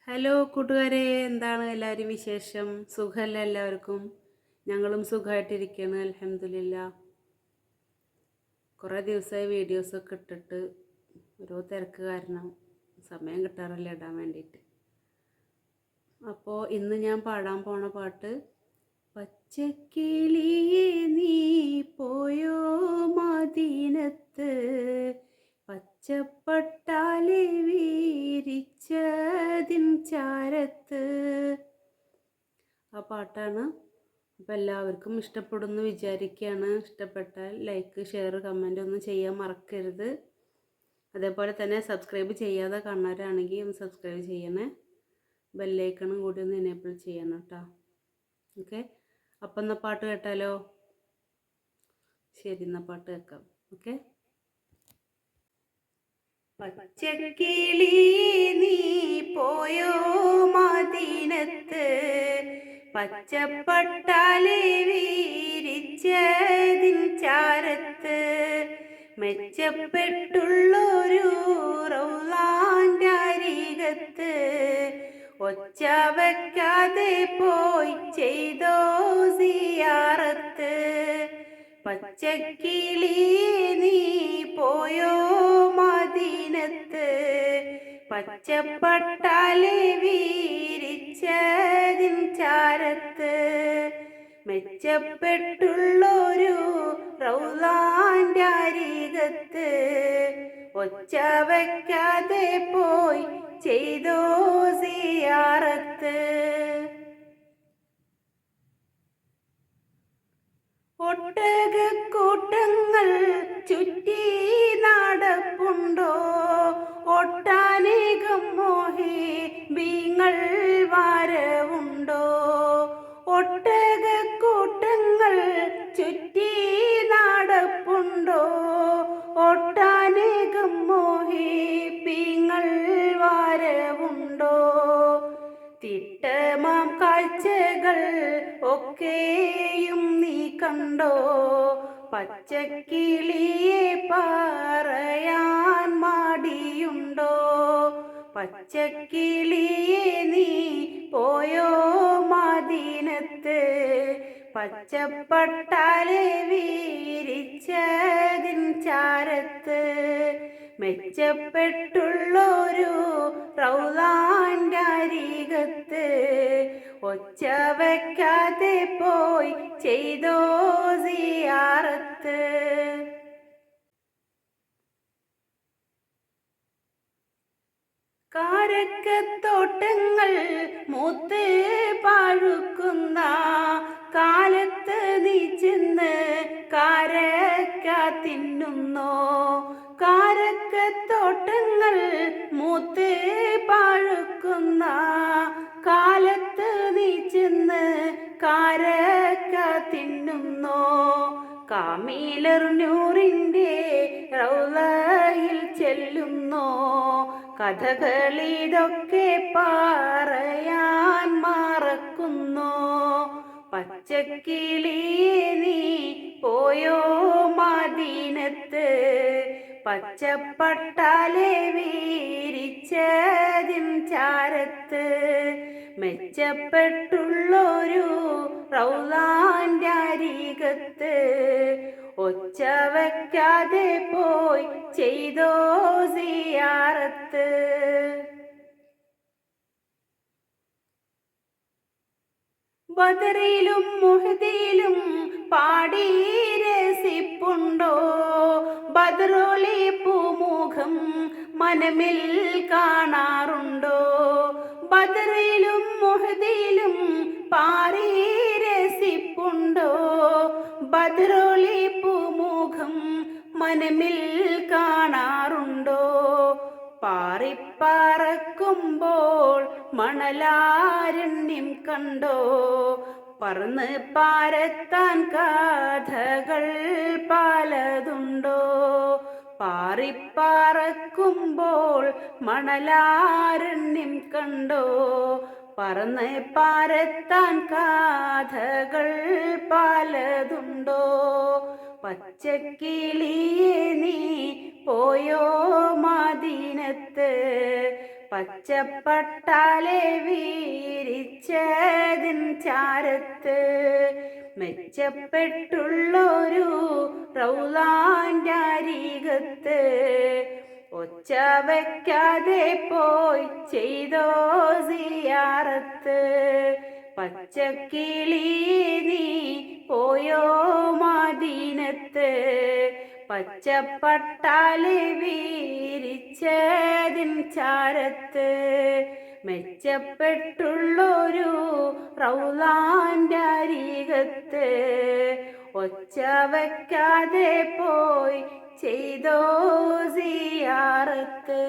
Hello കൂട്ടുകാരെ, എന്താണ് എല്ലാവരും വിശേഷം? സുഖമല്ല എല്ലാവർക്കും? ഞങ്ങളും സുഖമായിട്ടിരിക്കുകയാണ്, അൽഹംദുലില്ലാ. കുറേ ദിവസമായി വീഡിയോസൊക്കെ ഇട്ടിട്ട് ഓരോ തിരക്ക് കാരണം സമയം കിട്ടാറില്ല ഇടാൻ വേണ്ടിയിട്ട്. അപ്പോൾ ഇന്ന് ഞാൻ പാടാൻ പോണ പാട്ട് പച്ചക്കിളിയേ നീ പോയോ മദീനത്ത്, പച്ചപ്പട്ടാലെ വീരിച്ചതിൻ ചാരത്ത്. ആ പാട്ടാണ്. അപ്പോൾ എല്ലാവർക്കും ഇഷ്ടപ്പെടുമെന്ന് വിചാരിക്കുകയാണ്. ഇഷ്ടപ്പെട്ടാൽ ലൈക്ക്, ഷെയർ, കമൻ്റ് ഒന്നും ചെയ്യാൻ മറക്കരുത്. അതേപോലെ തന്നെ സബ്സ്ക്രൈബ് ചെയ്യാതെ കാണുന്നവരാണെങ്കിൽ ഒന്ന് സബ്സ്ക്രൈബ് ചെയ്യണേ. ബെല്ലൈക്കണും കൂടി ഒന്ന് എനേബിൾ ചെയ്യണം കേട്ടോ. ഓക്കെ, അപ്പം എന്നാൽ പാട്ട് കേട്ടാലോ? ശരി, എന്നാൽ പാട്ട് കേൾക്കാം. ഓക്കെ. പച്ചക്കിളി നീ പോയോ മദീനത്ത്, പച്ചപ്പട്ടാലെ വീരിച്ചതിൻ ചാരത്ത്, മെച്ചപ്പെട്ടുള്ളൊരു റൗളാൻ്റെ അരികത്ത്, ഒച്ച വയ്ക്കാതെ പോയി ചെയ്തോ സിയാറത്ത്. പച്ചക്കിളി നീ പോയോ മദീനത്ത്, പച്ചപ്പട്ടാലെ വീരിച്ചതിൻ ചാരത്ത്, മെച്ചപ്പെട്ടുള്ളൊരു റൗളാൻ്റെ അരികത്ത്, ഒച്ച വയ്ക്കാതെ പോയി ചെയ്തോ സിയാറത്ത്. ഒട്ടകക്കൂട്ടങ്ങൾ ചുറ്റി നടപ്പുണ്ടോ, ഒട്ടനേകം മോഹിബീങ്ങൾ വരവുണ്ടോ. ഒട്ടകക്കൂട്ടങ്ങൾ ചുറ്റി നടപ്പുണ്ടോ, ഒട്ടനേകം മോഹിബീങ്ങൾ വരവുണ്ടോ. തിട്ടമാം കാഴ്ചകൾ ഒക്കെയും നീ കണ്ടോ, പച്ചക്കിളിയെ പറയാൻ മടിയുണ്ടോ. പച്ചക്കിളിയെ നീ പോയോ മദീനത്ത്, പച്ചപ്പട്ടാലെ വീരിച്ചതിൻ ചാരത്ത്, മെച്ചപ്പെട്ടുള്ളൊരു റൗളാൻ്റെ അരികത്ത്, ഒച്ച വയ്ക്കാതെ പോയി ചെയ്തോ സിയാറത്ത്. കാരക്കത്തോട്ടങ്ങൾ മൂത്ത് പഴുക്കുന്ന കാലത്ത് നീ ചെന്ന് കാരക്ക തിന്നുന്നോ. കാരക്കത്തോട്ടങ്ങൾ മൂത്ത് പഴുക്കുന്ന കാലത്ത് നീ ചെന്ന് കാരക്ക തിന്നുന്നോ. കാമീലർ നൂറിൻ്റെ റൗളയിൽ ചെല്ലുന്നോ, കഥകളിതൊക്കെ പറയാൻ മറക്കുന്നോ. പച്ചക്കിളിയെ നീ പോയോ മദീനത്ത്, പച്ചപ്പട്ടാലെ വീരിച്ചതിൻ ചാരത്ത്, മെച്ചപ്പെട്ടുള്ളൊരു റൗളാൻ്റെ അരികത്ത്, ഒച്ച വയ്ക്കാതെ പോയി ചെയ്തോ സിയാറത്ത്. ബദറിലും മുഹദിലും പാടി രസിപ്പുണ്ടോ, ബദറോളി പൂമുഖം മനമിൽ കാണാറുണ്ടോ. ബദറിലും മുഹദിലും പാടി രസിപ്പുണ്ടോ, ബദറോളി പൂമുഖം മനമിൽ കാണാറുണ്ടോ. പാറിപ്പറക്കുമ്പോൾ മണലാരണ്യം കണ്ടോ, പറന്ന് പാരത്താൻ കഥകൾ പലതുണ്ടോ. പാറിപ്പറക്കുമ്പോൾ മണലാരണ്യം കണ്ടോ, പറന്ന് പാരത്താൻ കഥകൾ പലതുണ്ടോ. പച്ചക്കിളിയെ നീ പോയോ മദീനത്ത്, പച്ചപ്പട്ടാലെ വീരിച്ചതിൻ ചാരത്ത് മെച്ചപ്പെട്ടുള്ളൊരു റൗളാൻ്റെ അരികത്ത് ഒച്ച വയ്ക്കാതെ പോയി ചെയ്തോ സിയാറത്ത്. പച്ചക്കിളി നീ പോയോ മദീനത്ത് പച്ചപ്പട്ടാല് വീരിച്ചതിൻ ചാരത്ത് മെച്ചപ്പെട്ടുള്ളൊരു റൗളാൻ്റെ അരികത്ത് ഒച്ച വയ്ക്കാതെ പോയി ചെയ്തോ സിയാറത്ത്.